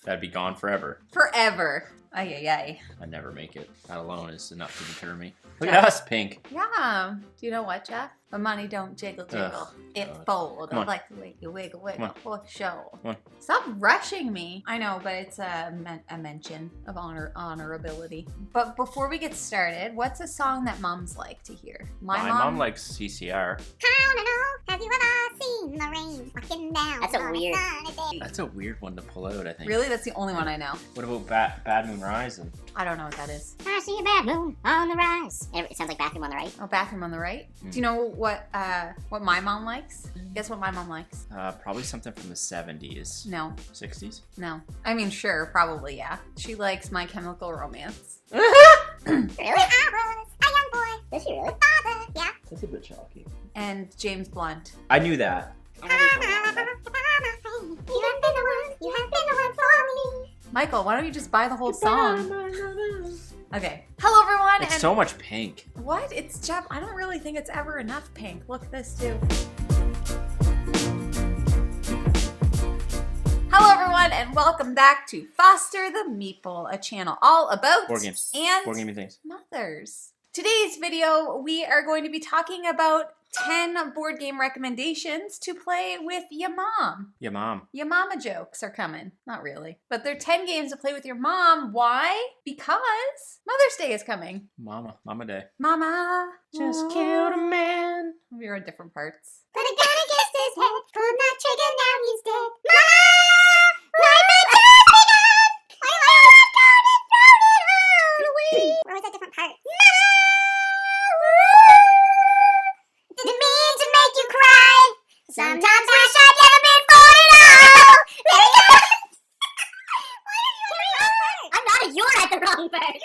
That'd be gone forever. Forever. Ay, ay, ay. I'd never make it. That alone is enough to deter me. Jeff. Look at us, Pink. Yeah. Do you know what, Jeff? The money don't jiggle, jiggle. Ugh, It God. fold. Come on. Like the way you wiggle, wiggle. For show. Come on. Stop rushing me. I know, but it's a mention of honorability. But before we get started, what's a song that moms like to hear? My mom likes CCR. Have you ever seen the rain walking down? That's a weird. That's a weird one to pull out, I think. Really? That's the only one I know. What about Bad Moon Rising? I don't know what that is. I see a bad moon on the rise. It sounds like Bathroom on the right. Oh, Bathroom on the Right? Do you know what my mom likes? Guess what my mom likes? Probably something from the 70s. No. 60s? No. I mean, sure, probably, yeah. She likes My Chemical Romance. Really? I was a young boy. Does she really? Father, yeah. That's a bit chalky. And James Blunt. I knew that. You have been the one. You have been the one for me. Michael, why don't you just buy the whole song? Okay. Hello, everyone. It's and so much Pink. what? It's Jeff. I don't really think it's ever enough Pink. Look at this, too. Hello, everyone, and welcome back to Foster the Meeple, a channel all about Board games. and Board gaming things. mothers. Today's video, we are going to be talking about 10 board game recommendations to play with your mom. Yeah, Mom. Your mama jokes are coming. Not really. But they're 10 games to play with your mom. Why? Because Mother's Day is coming. Mama Day. Mama. Just killed a man. We are in different parts. Put a gun against his head. Pulled that trigger, now he's dead. Mama! Life is just begun! I left out and thrown it all away. We're always at different parts. Mama! Didn't mean to make you cry. Sometimes wish I'd never been born at all. I'm not a you're at the wrong part.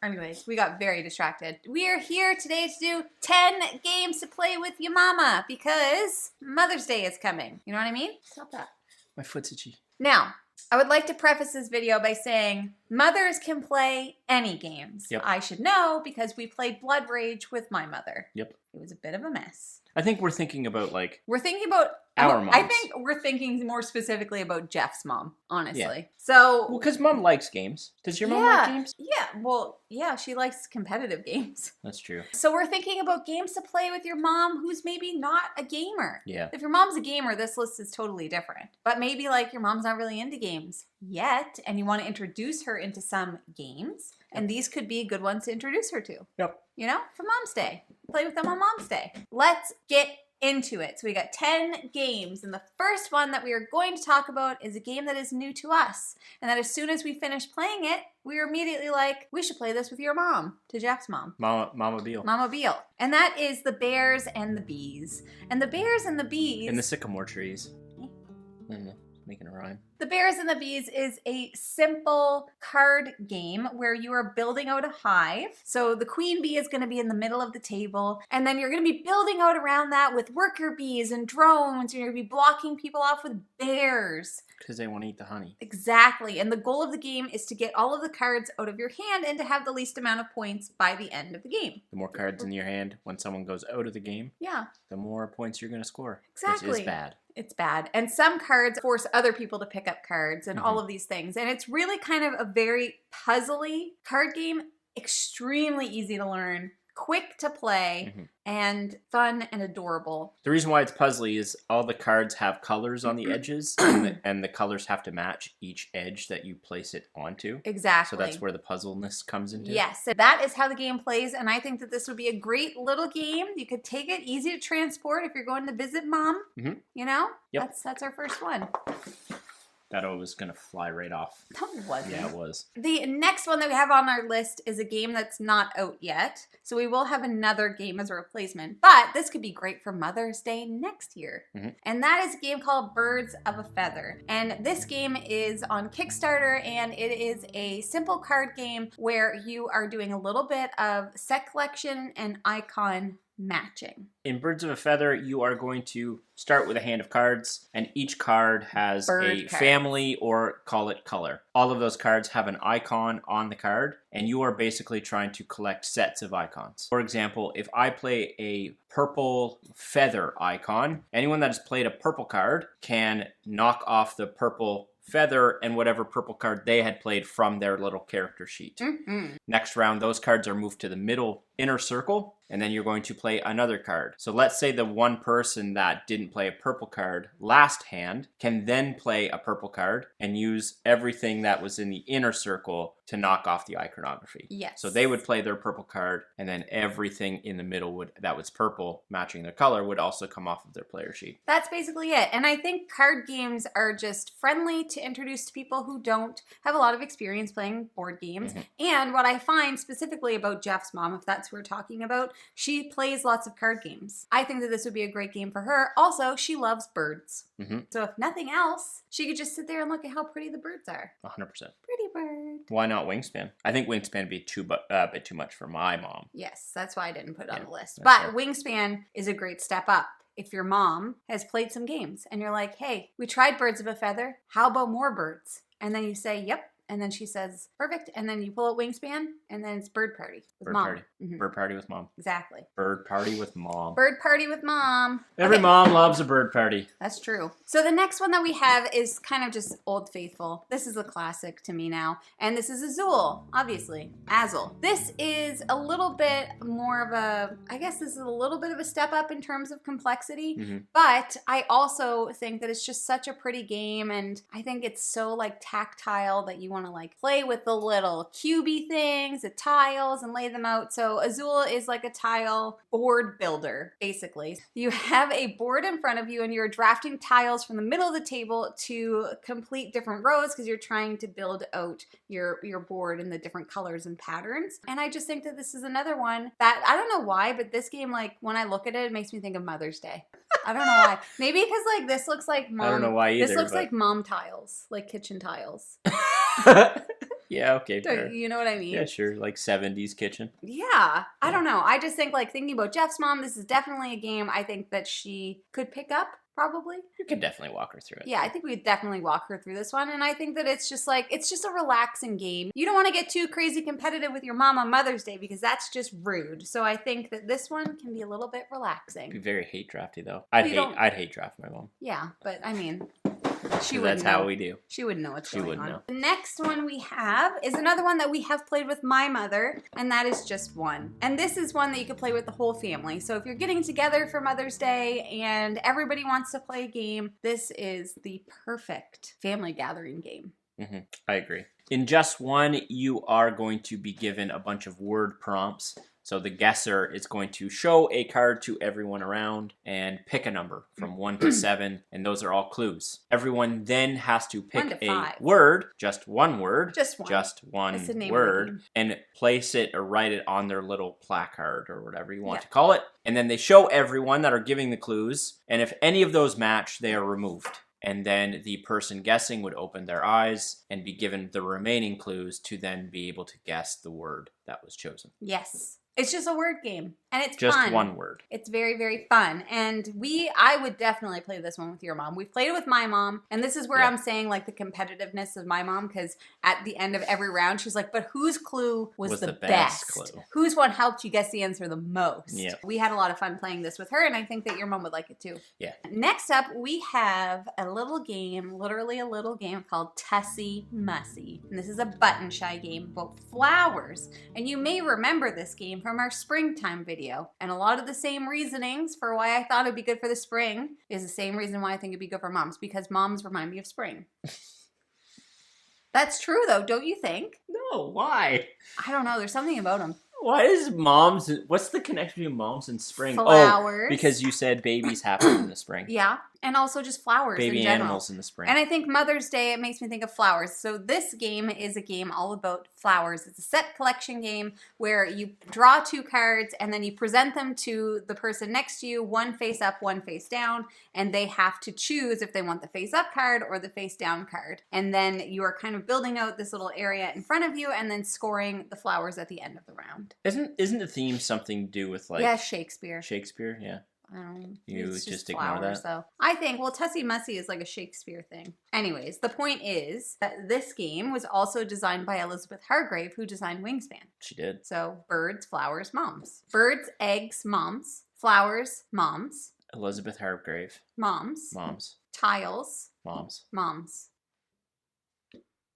Anyways, we got very distracted. We are here today to do 10 games to play with your mama because Mother's Day is coming. You know what I mean? Stop that. My foot's itchy. Now, I would like to preface this video by saying mothers can play any games. Yep. I should know because we played Blood Rage with my mother. Yep. It was a bit of a mess. I think we're thinking about like We're thinking about Our I moms. think we're thinking more specifically about Jeff's mom, honestly. Yeah. So, well, because Mom likes games. Does your mom like games? Yeah, well, yeah, she likes competitive games. That's true. So we're thinking about games to play with your mom who's maybe not a gamer. Yeah. If your mom's a gamer, this list is totally different. But maybe like your mom's not really into games yet and you want to introduce her into some games. And these could be good ones to introduce her to. Yep. You know, for Mom's Day. Play with them on Mom's Day. Let's get into it. So we got 10 games, and the first one that we are going to talk about is a game that is new to us, and that as soon as we finish playing it, we were immediately like, we should play this with your mom, to Jeff's mom. Mama Beale. Mama Beale. And that is The Bears and the Bees. And The Bears and the Bees... In the sycamore trees. I don't know. Making a rhyme. The Bears and the Bees is a simple card game where you are building out a hive. So the queen bee is going to be in the middle of the table, and then you're going to be building out around that with worker bees and drones, and you're going to be blocking people off with bears. Because they want to eat the honey. Exactly. And the goal of the game is to get all of the cards out of your hand and to have the least amount of points by the end of the game. The more cards in your hand when someone goes out of the game, Yeah. the more points you're going to score. Exactly. Which is bad. It's bad. And some cards force other people to pick up cards and all of these things. And it's really kind of a very puzzly card game, extremely easy to learn, quick to play, and fun and adorable. The reason why it's puzzly is all the cards have colors on the edges, and the colors have to match each edge that you place it onto. Exactly. So that's where the puzzleness comes into. Yes, so that is how the game plays, and I think that this would be a great little game. You could take it, easy to transport if you're going to visit mom. You know? Yep. That's our first one. That was going to fly right off. No, it wasn't. Yeah, it was. The next one that we have on our list is a game that's not out yet. So we will have another game as a replacement. But this could be great for Mother's Day next year. And that is a game called Birds of a Feather. And this game is on Kickstarter, and it is a simple card game where you are doing a little bit of set collection and icon matching. In Birds of a Feather, you are going to start with a hand of cards, and each card has Bird a cards. family or call it color. All of those cards have an icon on the card, and you are basically trying to collect sets of icons. For example, if I play a purple feather icon, anyone that has played a purple card can knock off the purple feather and whatever purple card they had played from their little character sheet. Next round, those cards are moved to the middle inner circle, and then you're going to play another card. So let's say the one person that didn't play a purple card last hand can then play a purple card and use everything that was in the inner circle to knock off the iconography. Yes. So they would play their purple card, and then everything in the middle that was purple, matching their color, would also come off of their player sheet. That's basically it. And I think card games are just friendly to introduce to people who don't have a lot of experience playing board games. And what I find specifically about Jeff's mom, if that's who we're talking about, she plays lots of card games. I think that this would be a great game for her. Also, she loves birds. So if nothing else, she could just sit there and look at how pretty the birds are. 100%. Pretty bird. Why not Wingspan? I think Wingspan would be a bit too much for my mom. Yes, that's why I didn't put it on the list. that's But Wingspan is a great step up. If your mom has played some games and you're like, hey, we tried Birds of a Feather. How about more birds? And then you say, yep. And then she says, perfect. And then you pull out Wingspan, and then it's Bird Party with Mom. Party. Bird Party with Mom. Exactly. Bird Party with Mom. Bird Party with Mom. Every mom loves a bird party. That's true. So the next one that we have is kind of just Old Faithful. This is a classic to me now. And this is Azul, obviously. Azul. This is a little bit more of I guess this is a little bit of a step up in terms of complexity. But I also think that it's just such a pretty game. And I think it's so like tactile that you want to like play with the little cubey things, the tiles, and lay them out. So Azul is like a tile board builder, basically. You have a board in front of you and you're drafting tiles from the middle of the table to complete different rows because you're trying to build out your board in the different colors and patterns. And I just think that this is another one that, I don't know why, but this game, like when I look at it, it makes me think of Mother's Day. I don't know why. Maybe because like this looks like mom. I don't know why either. This looks like mom tiles, like kitchen tiles. Yeah, okay. Fair. You know what I mean? Yeah, sure. Like 70s kitchen. Yeah. I don't know. I just think like thinking about Jeff's mom, this is definitely a game I think that she could pick up. Probably. You could definitely walk her through it. Yeah, I think we would definitely walk her through this one. And I think that it's just a relaxing game. You don't want to get too crazy competitive with your mom on Mother's Day because that's just rude. So I think that this one can be a little bit relaxing. It'd be very hate drafty though. I'd hate draft my mom. Yeah, but I mean, she that's would know. How we do. She wouldn't know what's she going wouldn't on. know. The next one we have is another one that we have played with my mother, and that is Just One. And this is one that you could play with the whole family. So if you're getting together for Mother's Day and everybody wants to play a game, this is the perfect family gathering game. I agree. In Just One, you are going to be given a bunch of word prompts. So the guesser is going to show a card to everyone around and pick a number from 1 to 7, and those are all clues. Everyone then has to pick a word, just one word, just one word, and place it or write it on their little placard or whatever you want to call it. And then they show everyone that are giving the clues, and if any of those match, they are removed. And then the person guessing would open their eyes and be given the remaining clues to then be able to guess the word that was chosen. Yes. It's just a word game, and it's just fun. One word. It's very, very fun, and I would definitely play this one with your mom. We've played it with my mom, and this is where I'm saying like the competitiveness of my mom, because at the end of every round, she's like, but whose clue was the best? Clue. Whose one helped you guess the answer the most? Yeah. We had a lot of fun playing this with her, and I think that your mom would like it too. Yeah. Next up, we have a little game, literally a little game called Tussie Mussie, and this is a button shy game about flowers, and you may remember this game from our springtime video. And a lot of the same reasonings for why I thought it'd be good for the spring is the same reason why I think it'd be good for moms, because moms remind me of spring. That's true though, don't you think? No, why? I don't know, there's something about them. Why is moms, what's the connection between moms and spring? Flowers. Oh, because you said babies happen in the spring. Yeah, and also just flowers Baby in general. animals in the spring. And I think Mother's Day, it makes me think of flowers. So this game is a game all about flowers. It's a set collection game where you draw 2 cards and then you present them to the person next to you, one face up, one face down, and they have to choose if they want the face up card or the face down card. And then you are kind of building out this little area in front of you and then scoring the flowers at the end of the round. Isn't the theme something to do with like... Yeah, Shakespeare. Shakespeare, yeah. You it's just flowers, ignore that? So I think, well, Tussie Mussie is like a Shakespeare thing. Anyways, the point is that this game was also designed by Elizabeth Hargrave, who designed Wingspan. She did. So birds, flowers, moms. Birds, eggs, moms. Flowers, moms. Elizabeth Hargrave. Moms. Moms. Tiles. Moms. Moms.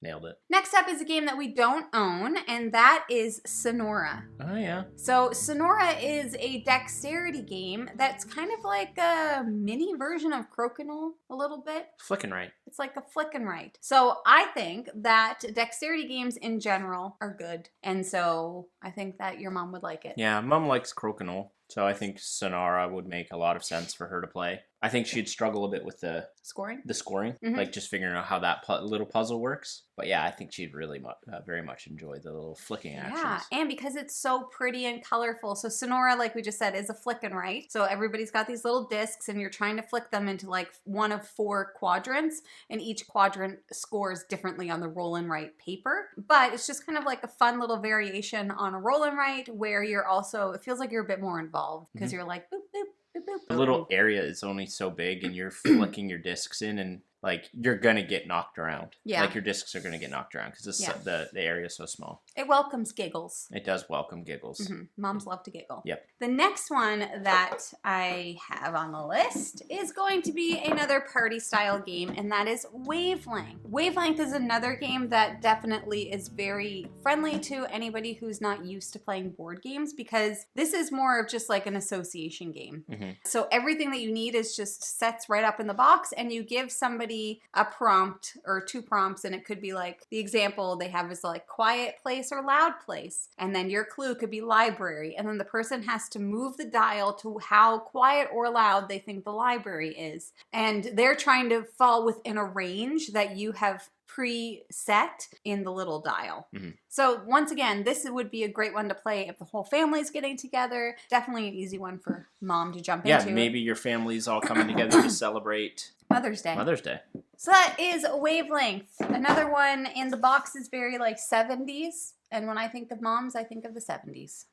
Nailed it. Next up is a game that we don't own, and that is Sonora. Oh, yeah. So Sonora is a dexterity game that's kind of like a mini version of Crokinole a little bit. Flicking right. It's like a flick and right. So I think that dexterity games in general are good. And so I think that your mom would like it. Yeah, Mom likes Crokinole, so I think Sonora would make a lot of sense for her to play. I think she'd struggle a bit with the Scoring? scoring, Mhm. like just figuring out how that little puzzle works. But yeah, I think she'd really very much enjoy the little flicking actions. Yeah, and because it's so pretty and colorful. So Sonora, like we just said, is a flick and right. So everybody's got these little discs and you're trying to flick them into like one of 4 quadrants, and each quadrant scores differently on the roll and write paper. But it's just kind of like a fun little variation on a roll and write where you're also, it feels like you're a bit more involved because you're like boop, boop, boop, boop. The little area is only so big and you're flicking your discs in and like you're gonna get knocked around. Yeah. Like your discs are gonna get knocked around because Yeah. the area is so small. It welcomes giggles. It does welcome giggles. Moms love to giggle. Yep. The next one that I have on the list is going to be another party style game, and that is Wavelength. Wavelength is another game that definitely is very friendly to anybody who's not used to playing board games, because this is more of just like an association game. So everything that you need is just sets right up in the box, and you give somebody a prompt or 2 prompts, and it could be like, the example they have is like quiet place or loud place, and then your clue could be library, and then the person has to move the dial to how quiet or loud they think the library is, and they're trying to fall within a range that you have preset in the little dial. So once again, this would be a great one to play if the whole family's getting together. Definitely an easy one for mom to jump into. Yeah, maybe your family's all coming together to celebrate Mother's Day. Mother's Day. So that is Wavelength. Another one in the box is very like 70s. And when I think of moms, I think of the 70s.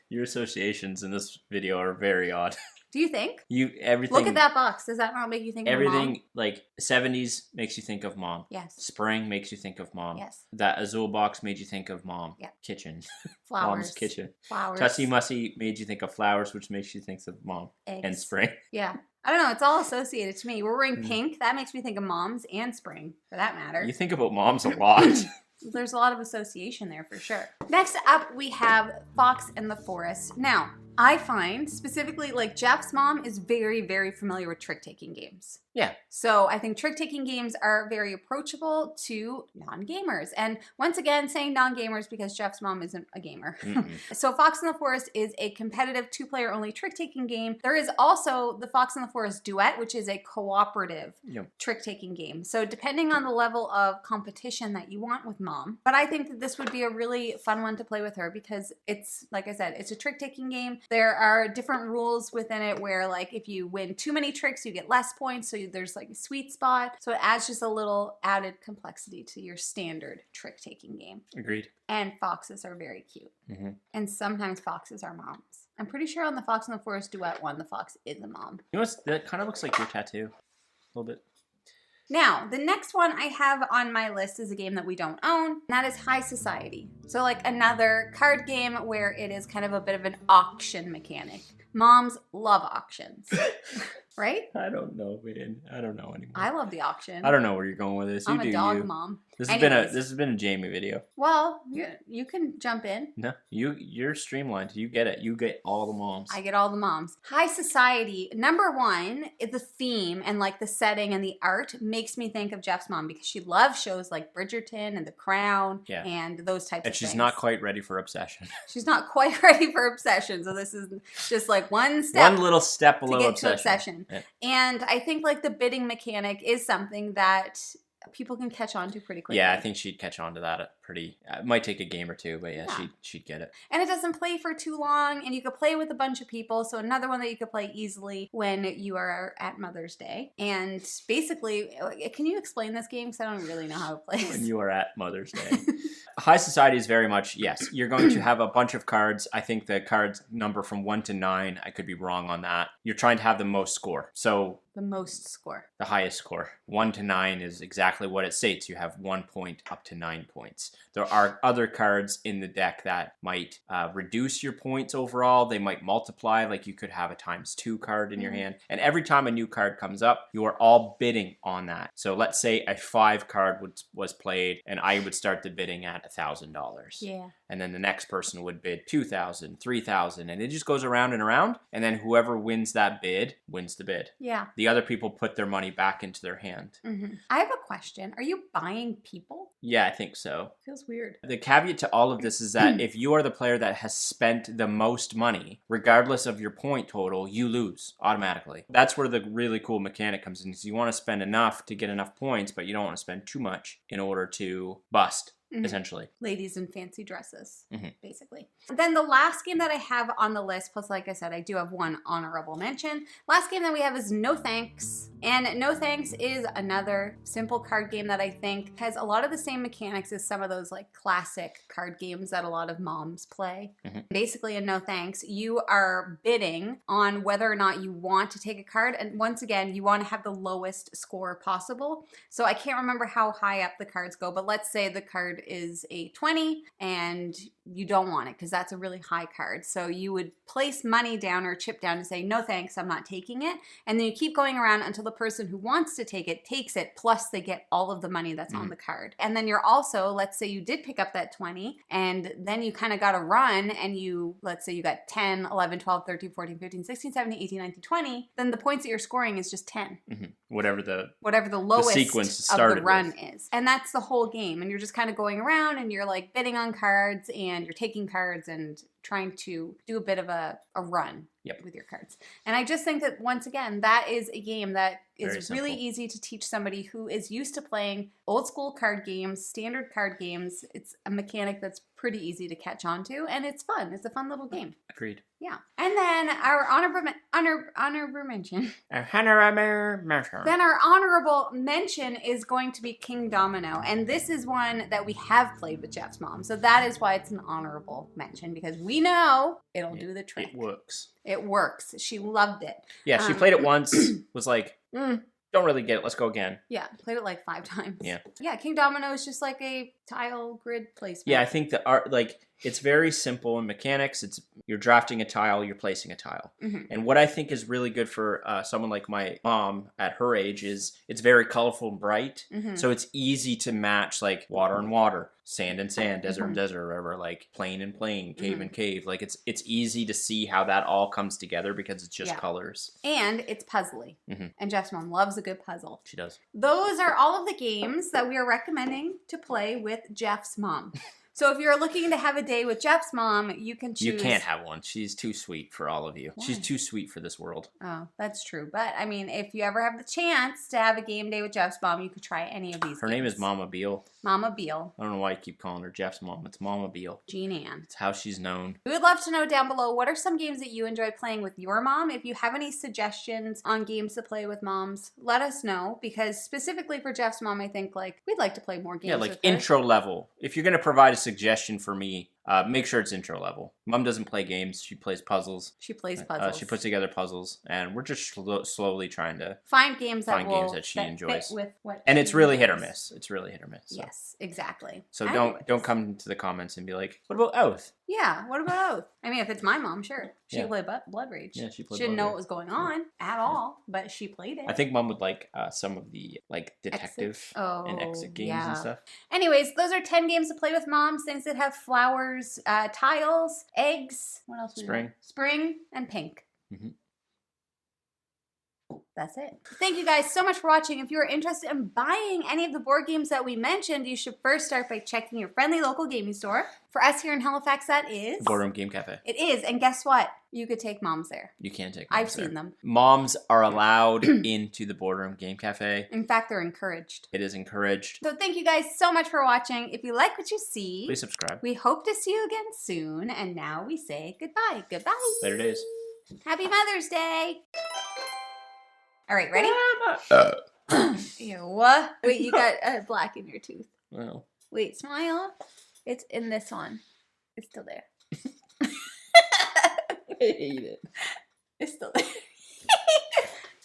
Your associations in this video are very odd. Do you think? Everything. Look at that box. Does that not make you think of mom? Everything like 70s makes you think of mom. Yes. Spring makes you think of mom. Yes. That Azul box made you think of mom. Yep. Kitchen. Flowers. Mom's kitchen. Flowers. Tussie Mussie made you think of flowers, which makes you think of mom. Eggs. And spring. Yeah. I don't know. It's all associated to me. We're wearing pink. That makes me think of moms and spring, for that matter. You think about moms a lot. There's a lot of association there for sure. Next up, we have Fox and the Forest. Now, I find specifically like Jeff's mom is very, very familiar with trick-taking games. Yeah. So I think trick-taking games are very approachable to non-gamers. And once again, saying non-gamers because Jeff's mom isn't a gamer. So Fox and the Forest is a competitive 2-player only trick-taking game. There is also the Fox and the Forest Duet, which is a cooperative trick-taking game. So depending on the level of competition that you want with mom. But I think that this would be a really fun one to play with her because it's, like I said, it's a trick-taking game. There are different rules within it where like if you win too many tricks, you get less points. So there's like a sweet spot. So it adds just a little added complexity to your standard trick-taking game. Agreed. And foxes are very cute. And sometimes foxes are moms. I'm pretty sure on the Fox and the Forest Duet one, the fox is a mom. You know what? That kind of looks like your tattoo. A little bit. Now, the next one I have on my list is a game that we don't own, and that is High Society. So like another card game where it is kind of a bit of an auction mechanic. Moms love auctions, right? I don't know, man. I don't know anymore. I love the auction. I don't know where you're going with this. I'm a dog mom. This Anyways. has been a Jamie video. Well, you can jump in. No, you're streamlined. You get it. You get all the moms. I get all the moms. High Society, number one, the theme and like the setting and the art makes me think of Jeff's mom because she loves shows like Bridgerton and The Crown and those types of things. And she's not quite ready for Obsession. She's not quite ready for Obsession. So this is just like one step. One little step below to get Obsession. To Obsession. Yeah. And I think like the bidding mechanic is something that people can catch on to pretty quickly. Yeah, I think she'd catch on to that pretty. It might take a game or two, but yeah. She'd get it. And it doesn't play for too long, and you could play with a bunch of people. So another one that you could play easily when you are at Mother's Day. And basically, can you explain this game? Because I don't really know how it plays. When you are at Mother's Day. High Society is very much, yes, you're going to have a bunch of cards. I think the cards number from 1 to 9. I could be wrong on that. You're trying to have the most score. So The most score. The highest score. 1 to 9 is exactly what it states. You have 1 point up to 9 points. There are other cards in the deck that might reduce your points overall. They might multiply, like you could have a ×2 card in your hand. And every time a new card comes up, you are all bidding on that. So let's say a 5 card was played, and I would start the bidding at $1,000. Yeah. And then the next person would bid 2,000, 3,000, and it just goes around and around. And then whoever wins that bid wins the bid. Yeah. The other people put their money back into their hand. I have a question. Are you buying people? Yeah, I think so. Feels weird. The caveat to all of this is that if you are the player that has spent the most money, regardless of your point total, you lose automatically. That's where the really cool mechanic comes in, because you want to spend enough to get enough points, but you don't want to spend too much in order to bust. Essentially. Ladies in fancy dresses, basically. Then the last game that I have on the list, plus like I said, I do have one honorable mention. Last game that we have is No Thanks. And No Thanks is another simple card game that I think has a lot of the same mechanics as some of those like classic card games that a lot of moms play. Basically in No Thanks, you are bidding on whether or not you want to take a card. And once again, you want to have the lowest score possible. So I can't remember how high up the cards go, but let's say the card is a 20 and you don't want it because that's a really high card. So you would place money down or chip down to say, no thanks, I'm not taking it. And then you keep going around until the person who wants to take it takes it, plus they get all of the money that's on the card. And then you're also, let's say you did pick up that 20 and then you kind of got a run and you, let's say you got 10, 11, 12, 13, 14, 15, 16, 17, 18, 19, 20, then the points that you're scoring is just 10. Whatever the lowest sequence of started the run with. is. And that's the whole game. And you're just kind of going around and you're like bidding on cards and you're taking cards and trying to do a bit of a run with your cards. And I just think that once again, that is a game that is really easy to teach somebody who is used to playing old school card games, standard card games. It's a mechanic that's pretty easy to catch on to, and it's fun. It's a fun little game. Agreed. Yeah. And then our honorable mention. Then our honorable mention is going to be King Domino. And this is one that we have played with Jeff's mom. So that is why it's an honorable mention, because we know it'll do the trick. It works. It works. She loved it. Yeah, she played it once, was like, don't really get it. Let's go again. Yeah, played it like 5 times. Yeah. Yeah, King Domino is just like a tile grid placement. Yeah, I think the art, like, it's very simple in mechanics. It's you're drafting a tile, you're placing a tile. And what I think is really good for someone like my mom at her age is it's very colorful and bright. So it's easy to match like water and water, sand and sand, desert and desert, or whatever, like plain and plain, cave and cave. Like it's easy to see how that all comes together because it's just colors. And it's puzzly. And Jeff's mom loves a good puzzle. She does. Those are all of the games that we are recommending to play with Jeff's mom. So if you're looking to have a day with Jeff's mom, you can choose. You can't have one. She's too sweet for all of you. Why? She's too sweet for this world. Oh, that's true. But I mean, if you ever have the chance to have a game day with Jeff's mom, you could try any of these Her name is Mama Beal. Mama Beal. I don't know why you keep calling her Jeff's mom. It's Mama Beal. Jean Ann. It's how she's known. We would love to know down below, what are some games that you enjoy playing with your mom? If you have any suggestions on games to play with moms, let us know. Because specifically for Jeff's mom, I think like we'd like to play more games with her. Intro level. If you're going to provide a suggestion for me, make sure it's intro level. Mom doesn't play games. She plays puzzles. She plays puzzles. She puts together puzzles, and we're just slowly trying to find games that she enjoys. Fit with what and it's really hit or miss. It's really hit or miss. So. Yes, exactly. So don't come to the comments and be like, "What about Oath?" Yeah, what about Oath? I mean, if it's my mom, sure. She played Blood Rage. Yeah, she played. She didn't know what was going on at all, but she played it. I think Mom would like some of the like detective and exit games and stuff. Anyways, those are 10 games to play with moms. Things that have flowers, tiles, eggs. What else? Spring and pink. That's it. Thank you guys so much for watching. If you are interested in buying any of the board games that we mentioned, you should first start by checking your friendly local gaming store. For us here in Halifax, that is... Boardroom Game Cafe. It is. And guess what? You could take moms there. You can take moms I've seen them. Moms are allowed into the Boardroom Game Cafe. In fact, they're encouraged. It is encouraged. So thank you guys so much for watching. If you like what you see... Please subscribe. We hope to see you again soon. And now we say goodbye. Goodbye. Later days. Happy Mother's Day. All right, ready? Ew. Wait, you got black in your tooth. Well. Wait, smile. It's in this one. It's still there. I hate it. It's still there.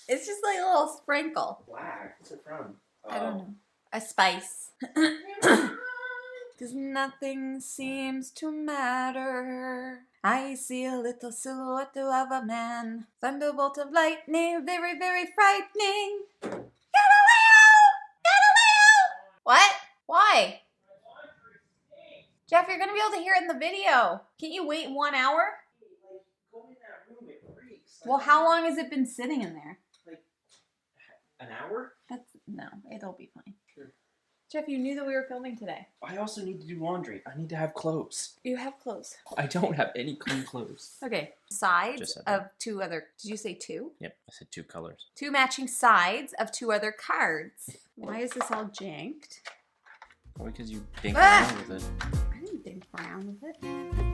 It's just like a little sprinkle. Black. What's it from? I don't know. A spice. Cause nothing seems to matter. I see a little silhouette of a man. Thunderbolt of lightning, very, very frightening. Galileo! Galileo! What? Why? Jeff, you're gonna be able to hear it in the video. Can't you wait 1 hour? Go in that room, it freaks. Well, how long has it been sitting in there? Like an hour? No, it'll be fine. Sure. Jeff, you knew that we were filming today. I also need to do laundry. I need to have clothes. You have clothes. I don't have any clean clothes. Okay. Sides Just said of that. 2 other. Did you say 2? Yep, I said 2 colors. 2 matching sides of 2 other cards. Why is this all janked? Probably because you dink Ah! around with it. I didn't dink around with it.